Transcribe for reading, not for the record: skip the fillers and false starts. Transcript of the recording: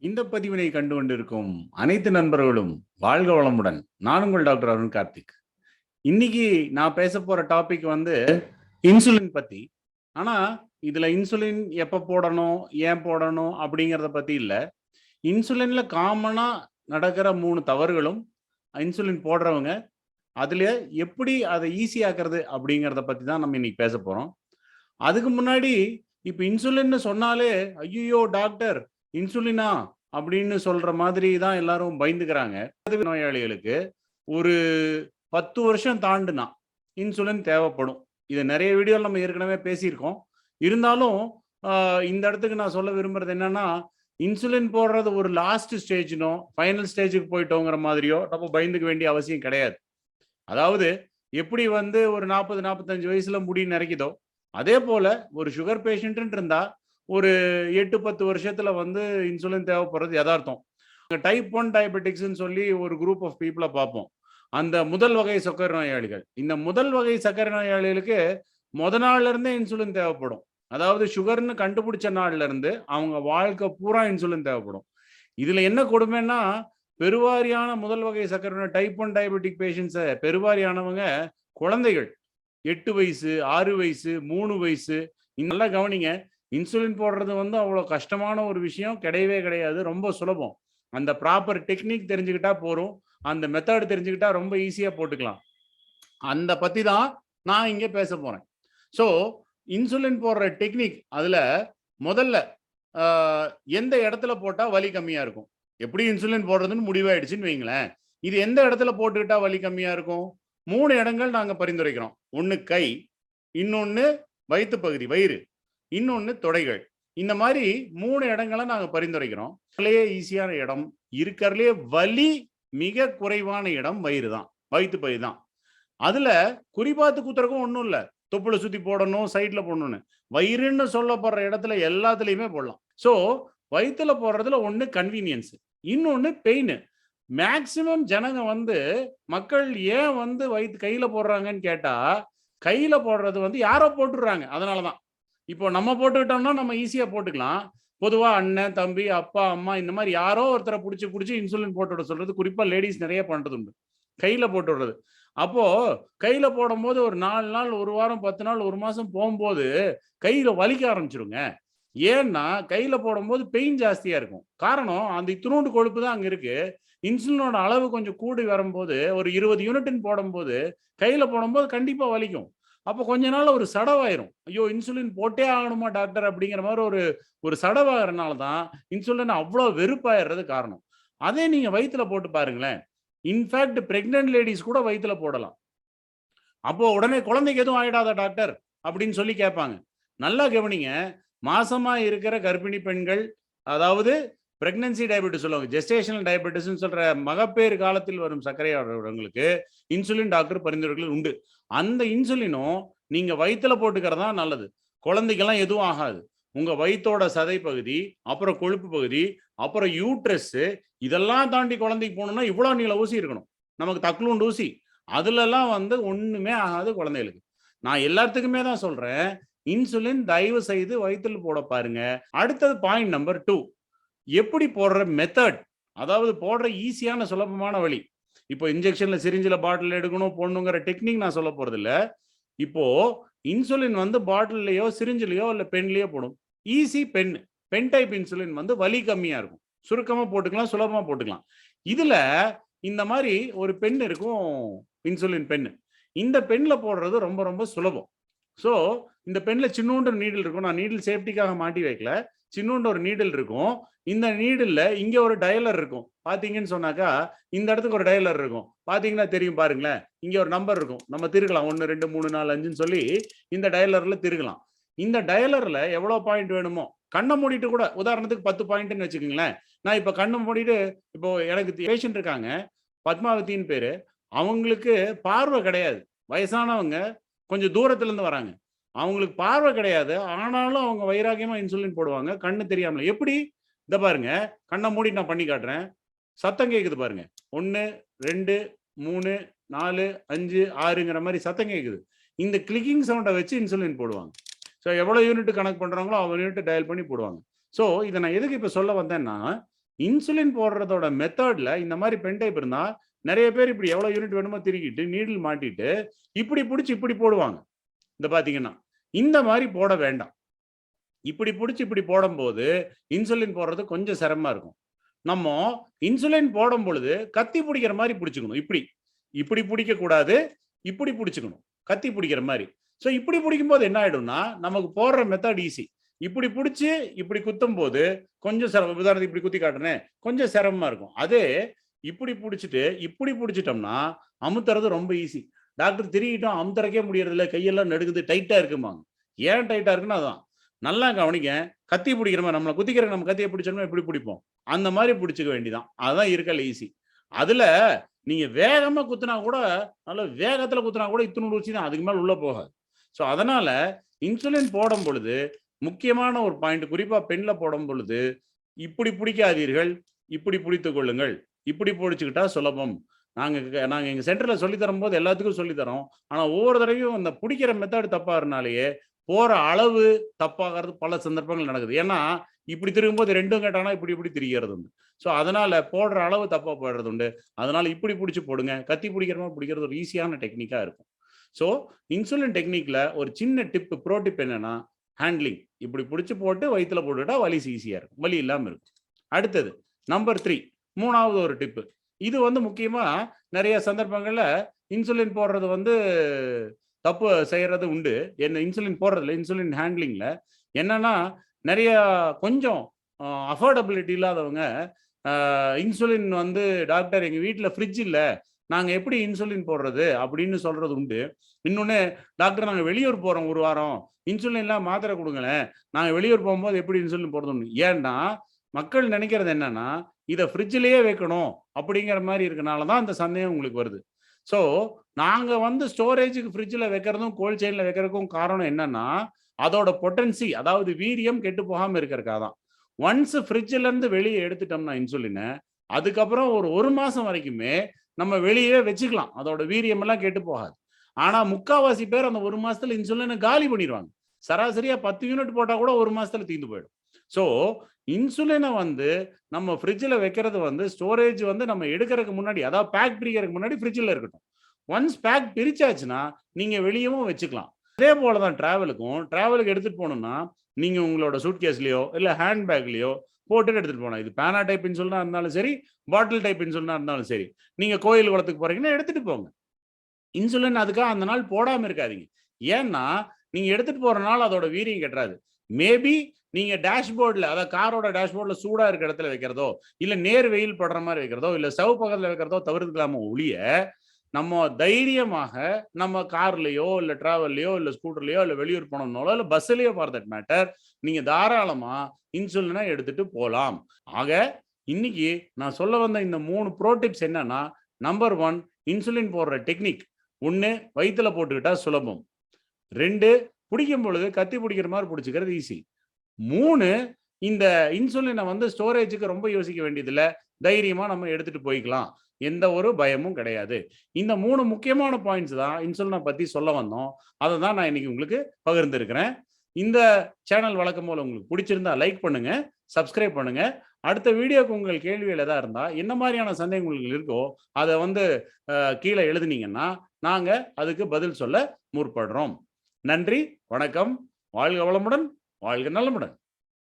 இந்த பதிவினை கண்டு கொண்டிருக்கும் அனைத்து நண்பர்களும் வாழ்க வளமுடன். நான் உங்கள் டாக்டர் அருண்கார்த்திக். இன்னைக்கு நான் பேச போற டாபிக் இன்சுலின் பத்தி. ஆனா இதுல இன்சுலின் எப்ப போடணும், ஏன் போடணும் அப்படிங்கறத பத்தி இல்ல. இன்சுலின்ல காமனா நடக்கிற 3 தவறுகளும் இன்சுலின் போடுறவங்க அதுல எப்படி அதை ஈஸி ஆக்குறது அப்படிங்கறத பத்தி தான் நம்ம இன்னைக்கு பேச போறோம். அதுக்கு முன்னாடி இப்ப இன்சுலின் சொன்னாலே ஐயோ டாக்டர் இன்சுலினா அப்படின்னு சொல்ற மாதிரி தான் எல்லாரும் பயந்துக்கிறாங்க. நோயாளிகளுக்கு ஒரு 10 வருஷம் தாண்டுனா இன்சுலின் தேவைப்படும். இது நிறைய வீடியோ நம்ம ஏற்கனவே பேசியிருக்கோம். இருந்தாலும் இந்த இடத்துக்கு நான் சொல்ல விரும்புறது என்னன்னா, இன்சுலின் போடுறது ஒரு லாஸ்ட் ஸ்டேஜ்னோ ஃபைனல் ஸ்டேஜுக்கு போயிட்டோங்கிற மாதிரியோ நம்ம பயந்துக்க வேண்டிய அவசியம் கிடையாது. அதாவது எப்படி ஒரு 40-45 வயசுல முடி நிறைக்குதோ அதே போல ஒரு சுகர் பேஷண்ட் இருந்தா ஒரு 8-10 வருஷத்துல இன்சுலின் தேவைப்படுறது யதார்த்தம். டைப் 1 டயபெட்டிக்ஸ்ன்னு சொல்லி ஒரு குரூப் ஆஃப் பீப்புளை பார்ப்போம். அந்த முதல் வகை சர்க்கரை நோயாளிகள். இந்த முதல் வகை சர்க்கரை நோயாளிகளுக்கு நாள்ல இருந்தே இன்சுலின் தேவைப்படும். அதாவது சுகர்னு கண்டுபிடிச்ச நாள்ல இருந்து அவங்க வாழ்க்கை பூரா இன்சுலின் தேவைப்படும். இதுல என்ன கொடுமைன்னா, பெருவாரியான முதல் வகை சர்க்கரை டைப் 1 டயபெட்டிக் பேஷண்ட்ஸை பெருவாரியானவங்க குழந்தைகள். 8 வயசு, 6 வயசு, 3 வயசு. நல்லா கவனிங்க. இன்சுலின் போடுறது அவ்வளோ கஷ்டமான ஒரு விஷயம் கிடையவே கிடையாது. ரொம்ப சுலபம். அந்த ப்ராப்பர் டெக்னிக் தெரிஞ்சுக்கிட்டா போறோம். அந்த மெத்தட் தெரிஞ்சுக்கிட்டா ரொம்ப ஈஸியா போட்டுக்கலாம். அந்த பத்தி தான் நான் இங்க பேச போறேன். ஸோ இன்சுலின் போடுற டெக்னிக் அதுல முதல்ல எந்த இடத்துல போட்டா வலி கம்மியா இருக்கும்? எப்படி இன்சுலின் போடுறதுன்னு முடிவாயிடுச்சுன்னு வைங்களேன். இது எந்த இடத்துல போட்டுக்கிட்டா வலி கம்மியா இருக்கும்? 3 இடங்கள் நாங்க பரிந்துரைக்கிறோம். ஒன்னு கை, இன்னொன்னு வயிற்று பகுதி வயிறு, இன்னொன்னு தொடைகள். இந்த மாதிரி 3 இடங்களை நாங்க பரிந்துரைக்கிறோம். ஈஸியான இடம் இருக்கிறதுலே வலி மிக குறைவான இடம் வயிறு தான், வயிற்று பகுதி தான். அதுல குறிப்பாத்து குத்துறக்கும் ஒன்றும் இல்லை, தொப்புளை சுத்தி போடணும், சைட்ல போடணும்னு. வயிறுன்னு சொல்லப்படுற இடத்துல எல்லாத்துலயுமே போடலாம். ஸோ வயிற்றுல போடுறதுல ஒன்று கன்வீனியன்ஸ், இன்னொன்னு பெயின். மேக்சிமம் ஜனங்க மக்கள் ஏன் வயிற்று கையில போடுறாங்கன்னு கேட்டா, கையில போடுறது யாரோ போட்டுடுறாங்க. அதனாலதான் இப்போ நம்ம போட்டுக்கிட்டோம்னா நம்ம ஈஸியா போட்டுக்கலாம். பொதுவா அண்ணன், தம்பி, அப்பா, அம்மா இந்த மாதிரி யாரோ ஒருத்தரை பிடிச்சி இன்சுலின் போட்டு விட சொல்றது குறிப்பா லேடிஸ் நிறைய பண்றது உண்டு. கையில போட்டு விடுறது. அப்போ கையில போடும் போது ஒரு 4 நாள், 1 வாரம், 10 நாள், 1 மாசம் போகும்போது கையில வலிக்க ஆரம்பிச்சிருங்க. ஏன்னா கையில போடும்போது பெயின் ஜாஸ்தியா இருக்கும். காரணம் அந்த இத்தினோண்டு கொழுப்பு தான் அங்க இருக்கு. இன்சுலினோட அளவு கொஞ்சம் கூடி வரும்போது ஒரு 20 யூனிட்னு போடும்போது கையில போடும்போது கண்டிப்பா வலிக்கும். அப்போ கொஞ்ச நாள் ஒரு சடவாயிரும். ஐயோ இன்சுலின் போட்டே ஆகணுமா டாக்டர் அப்படிங்கிற மாதிரி ஒரு சடவாகிறனால தான் இன்சுலின் அவ்வளோ வெறுப்பாயிடுறது காரணம். அதே நீங்க வயிற்றுல போட்டு பாருங்களேன். இன்ஃபேக்ட் பிரெக்னன்ட் லேடிஸ் கூட வயிற்றுல போடலாம். அப்போ உடனே குழந்தைக்கு எதுவும் ஆயிடாதா டாக்டர் அப்படின்னு சொல்லி கேட்பாங்க. நல்லா கவனிங்க. மாசமா இருக்கிற கர்ப்பிணி பெண்கள், அதாவது பிரெக்னன்சி டயபெட்டிஸ் சொல்லுவாங்க, ஜெஸ்டேஷனல் டயபெட்டிஸ் சொல்ற மகப்பேறு காலத்தில் வரும் சர்க்கரையாளர்களுக்கு இன்சுலின் டாக்டர் பரிந்துரைகள் உண்டு. அந்த இன்சுலினும் நீங்க வயிற்றுல போட்டுக்கிறதா நல்லது. குழந்தைக்கெல்லாம் எதுவும் ஆகாது. உங்க வயிற்றோட சதை பகுதி, அப்புறம் கொழுப்பு பகுதி, அப்புறம் யூட்ரஸ், இதெல்லாம் தாண்டி குழந்தைக்கு போகணும்னா இவ்வளோ நீள ஊசி இருக்கணும். நமக்கு தக்லூண்டு ஊசி. அதுலலாம் ஒண்ணுமே ஆகாது குழந்தைகளுக்கு. நான் எல்லாத்துக்குமே தான் சொல்றேன், இன்சுலின் தயவு செய்து வயிற்றுல போட பாருங்க. அடுத்தது பாயிண்ட் நம்பர் 2, எப்படி போடுற மெத்தட், அதாவது போடுற ஈஸியான சுலபமான வழி. இப்போ இன்ஜெக்ஷன்ல சிரிஞ்சில பாட்டில் எடுக்கணும் போடணுங்கிற டெக்னிக் நான் சொல்ல போறது இல்லை. இப்போ இன்சுலின் பாட்டில்லையோ சிரிஞ்சிலையோ இல்லை பென்லையோ போடும். ஈஸி பென் டைப் இன்சுலின் வலி கம்மியா இருக்கும். சுருக்கமா போட்டுக்கலாம், சுலபமா போட்டுக்கலாம். இதுல இந்த மாதிரி ஒரு பென் இருக்கும், இன்சுலின் பென். இந்த பென்ல போடுறது ரொம்ப ரொம்ப சுலபம். ஸோ இந்த பென்ல சின்னோண்டு நீடில் இருக்கும். நான் நீடில் சேஃப்டிக்காக மாட்டி வைக்கல. சின்னோண்டு ஒரு நீடில் இருக்கும். இந்த நீடில் இங்க ஒரு டயலர் இருக்கும். பாத்தீங்கன்னு சொன்னாக்கா இந்த இடத்துக்கு ஒரு டயலர் இருக்கும். பாத்தீங்கன்னா தெரியும் பாருங்களேன். இங்க ஒரு நம்பர் இருக்கும். நம்ம திருக்கலாம் 1 2 3 4 5ன்னு சொல்லி இந்த டயலர்ல திருக்கலாம். இந்த டயலர்ல எவ்வளவு பாயிண்ட் வேணுமோ கண்ணை மூடிட்டு கூட, உதாரணத்துக்கு 10 பாயிண்ட்னு வச்சுக்கோங்களேன். நான் இப்ப கண்ணை மூடிட்டு, இப்போ எனக்கு பேஷண்ட் இருக்காங்க, பத்மாவதின்னு பேரு. அவங்களுக்கு பார்வை கிடையாது. வயசானவங்க, கொஞ்சம் தூரத்துல இருந்து வராங்க. அவங்களுக்கு பார்வை கிடையாது. ஆனாலும் அவங்க வைராக்கியமா இன்சுலின் போடுவாங்க, கண்ணு தெரியாமல. எப்படி? இந்த பாருங்க, கண்ணை மூடி நான் பண்ணி காட்டுறேன். சத்தம் கேட்குது பாருங்க. 1 2 3 4 5 6ங்கிற மாதிரி சத்தம் கேட்குது. இந்த கிளிக்கிங் சவுண்டை வச்சு இன்சுலின் போடுவாங்க. ஸோ எவ்வளோ யூனிட் கணக்கு பண்றாங்களோ அவ்வளோ யூனிட் டயல் பண்ணி போடுவாங்க. ஸோ இதை நான் எதுக்கு இப்போ சொல்ல வந்தேன்னா, இன்சுலின் போடுறதோட மெத்தட்ல இந்த மாதிரி பென் டைப் இருந்தா நிறைய பேர் இப்படி எவ்வளவு யூனிட் வேணுமோ திருக்கிட்டு நீடில் மாட்டிட்டு இப்படி பிடிச்சி இப்படி போடுவாங்க. இந்த பாத்தீங்கன்னா இந்த மாதிரி போட வேண்டாம். இப்படி பிடிச்சி இப்படி போடும்போது இன்சுலின் போடுறது கொஞ்சம் சிரமமா இருக்கும். நம்ம இன்சுலின் போடும் பொழுது கத்தி பிடிக்கிற மாதிரி பிடிச்சுக்கணும். இப்படி இப்படி பிடிக்க கூடாது, இப்படி பிடிச்சுக்கணும் கத்தி பிடிக்கிற மாதிரி. ஸோ இப்படி பிடிக்கும் போது என்ன ஆயிடும்னா நமக்கு போடுற மெத்தட் ஈஸி. இப்படி பிடிச்சி இப்படி குத்தும் போது கொஞ்சம் சிரமம். உதாரணத்துக்கு இப்படி குத்தி காட்டுறேன், கொஞ்சம் சிரமமா இருக்கும். அதே இப்படி பிடிச்சிட்டு இப்படி பிடிச்சிட்டோம்னா அமுத்துறது ரொம்ப ஈஸி. டாக்டர் திரிகிட்டோம் அமுத்துறக்கே முடியறதில்ல, கையெல்லாம் நடுக்குது, டைட்டா இருக்குமாங்க. ஏன் டைட்டா இருக்குன்னா அதான். நல்லா கவனிங்க, கத்தி பிடிக்கிற மாதிரி நம்மளை குத்திக்கிற நம்ம கத்தியை பிடிச்சோம்னா எப்படி பிடிப்போம், அந்த மாதிரி பிடிச்சிக்க வேண்டிதான். அதுதான் இருக்கல ஈஸி. அதுல நீங்க வேகமா குத்துனா கூட, நல்ல வேகத்துல குத்துனா கூட இத்தனோடு ஊசி தான், அதுக்கு மேல உள்ள போகாது. ஸோ அதனால இன்சுலின் போடும் பொழுது முக்கியமான ஒரு பாயிண்ட், குறிப்பா பெண்ல போடும் பொழுது இப்படி பிடிக்காதீர்கள், இப்படி பிடித்துக் கொள்ளுங்கள். இப்படி பிடிச்சுக்கிட்டா சுலபம். நாங்க எங்க சென்டர்ல சொல்லி தரும் போது எல்லாத்துக்கும் சொல்லி தரோம். ஆனா ஒவ்வொரு தடவையும் அந்த பிடிக்கிற மெத்தட் தப்பா இருந்தாலேயே போற அளவு தப்பாகிறது பல சந்தர்ப்பங்கள் நடக்குது. ஏன்னா இப்படி திரும்பும்போது ரெண்டும் கேட்டானா இப்படி இப்படி திரிகிறது உண்டு. ஸோ அதனால போடுற அளவு தப்பா போடுறது உண்டு. அதனால இப்படி பிடிச்சி போடுங்க. கத்தி பிடிக்கிற மாதிரி பிடிக்கிறது ஒரு ஈஸியான டெக்னிக்கா இருக்கும். ஸோ இன்சுலின் டெக்னிக்ல ஒரு சின்ன டிப், ப்ரோ டிப் என்னன்னா ஹேண்ட்லிங். இப்படி பிடிச்சி போட்டு வயிற்றுல போட்டுட்டா வலி ஈஸியா இருக்கும், வலி இல்லாம இருக்கும். அடுத்தது நம்பர் 3, மூணாவது ஒரு டிப்பு. இது வந்து முக்கியமா நிறைய சந்தர்ப்பங்கள்ல இன்சுலின் போடுறது வந்து தப்பு செய்யறது உண்டு. என்ன இன்சுலின் போடுறதுல, இன்சுலின் ஹேண்ட்லிங்ல என்னன்னா நிறைய கொஞ்சம் அஃபோர்டபிலிட்டி இல்லாதவங்க இன்சுலின் வந்து டாக்டர் எங்க வீட்டில் ஃப்ரிட்ஜ் இல்லை, நாங்க எப்படி இன்சுலின் போடுறது அப்படின்னு சொல்றது உண்டு. இன்னொன்னு, டாக்டர் நாங்க வெளியூர் போறோம் ஒரு வாரம், இன்சுலின்லாம் மாத்திரை கொடுங்களேன், நாங்க வெளியூர் போகும்போது எப்படி இன்சுலின் போடுறது. ஏன்னா மக்கள் நினைக்கிறது என்னன்னா இதை ஃப்ரிட்ஜிலேயே வைக்கணும் அப்படிங்கிற மாதிரி இருக்கனால தான் அந்த சந்தேகம் உங்களுக்கு வருது. ஸோ நாங்க வந்து ஸ்டோரேஜுக்கு ஃப்ரிட்ஜில் வைக்கிறதும் கோல்ட் செயினில் வைக்கிறதுக்கும் காரணம் என்னன்னா அதோட பொட்டன்சி, அதாவது வீரியம் கெட்டு போகாம இருக்கிறதுக்காக தான். ஒன்ஸ் ஃப்ரிட்ஜில இருந்து வெளியே எடுத்துட்டோம்னா இன்சுலினை, அதுக்கப்புறம் ஒரு மாசம் வரைக்குமே நம்ம வெளியே வச்சுக்கலாம், அதோட வீரியம் எல்லாம் கெட்டு போகாது. ஆனா முக்காவாசி பேர் அந்த ஒரு மாசத்துல இன்சுலினை காலி பண்ணிடுவாங்க. சராசரியா 10 யூனிட் போட்டா கூட ஒரு மாசத்துல தீர்ந்து போயிடும். ஸோ இன்சுலினை வந்து நம்ம ஃப்ரிட்ஜில் வைக்கிறது வந்து ஸ்டோரேஜ் வந்து நம்ம எடுக்கிறதுக்கு முன்னாடி, அதாவது பேக் பிரிக்கிறதுக்கு முன்னாடி ஃப்ரிட்ஜில் இருக்கட்டும். ஒன்ஸ் பேக் பிரிச்சாச்சுன்னா நீங்க வெளியவும் வச்சுக்கலாம். அதே போல தான் டிராவலுக்கு எடுத்துட்டு போகணும்னா நீங்க உங்களோட சூட்கேஸ்லயோ இல்ல ஹேண்ட் பேக்லயோ போட்டுட்டு எடுத்துட்டு போகணும். இது பேனா டைப் இன்சுலினா இருந்தாலும் சரி, பாட்டில் டைப் இன்சுலினா இருந்தாலும் சரி, நீங்க கோயில் குளத்துக்கு போறீங்கன்னா எடுத்துட்டு போங்க. இன்சுலின் அதுக்காக அந்த நாள் போடாம இருக்காதீங்க. ஏன்னா நீங்க எடுத்துட்டு போறனால அதோட வீரியம் கெட்டுறாது. மேபி நீங்க டேஷ்போர்ட்ல, அதாவது காரோட டேஷ்போர்ட்ல சூடா இருக்க இடத்துல வைக்கிறதோ, இல்ல நேர் வெயில் படுற மாதிரி வைக்கிறதோ, இல்ல செவப்பு பக்கத்துல வைக்கிறதோ தவிர்த்துக்கலாம ஒழிய, நம்ம தைரியமாக நம்ம கார்லயோ இல்ல டிராவல்லயோ இல்ல ஸ்கூட்டர்லயோ இல்ல வெளியூர் போனோம்னாலோ இல்ல பஸ்லயோ ஃபார் தட் மேட்டர் நீங்க தாராளமா இன்சுலினை எடுத்துட்டு போலாம். ஆக இன்னைக்கு நான் சொல்ல வந்த இந்த 3 ப்ரோ டிப்ஸ் என்னன்னா, நம்பர் 1 இன்சுலின் போடுற டெக்னிக். 1 வயிற்றுல போட்டுக்கிட்டா சுலபம். 2 பிடிக்கும் பொழுது கத்தி பிடிக்கிற மாதிரி பிடிச்சிக்கிறது ஈஸி. 3 இந்த இன்சுலினை வந்து ஸ்டோரேஜுக்கு ரொம்ப யோசிக்க வேண்டியதில்லை, தைரியமா நம்ம எடுத்துட்டு போய்க்கலாம், எந்த ஒரு பயமும் கிடையாது. இந்த 3 முக்கியமான பாயிண்ட்ஸ் தான் இன்சுலினை பத்தி சொல்ல வந்தோம். அதை தான் நான் இன்னைக்கு உங்களுக்கு பகிர்ந்திருக்கிறேன். இந்த சேனல் வழக்கம் போல உங்களுக்கு பிடிச்சிருந்தா லைக் பண்ணுங்க, சப்ஸ்கிரைப் பண்ணுங்க. அடுத்த வீடியோக்கு உங்கள் கேள்விகள் எதா இருந்தா, என்ன மாதிரியான சந்தேகம் உங்களுக்கு இருக்கோ அதை வந்து கீழே எழுதுனீங்கன்னா நாங்க அதுக்கு பதில் சொல்ல முற்படுறோம். நன்றி, வணக்கம், வாழ்க வளமுடன், வாழ்க நலமுடன்.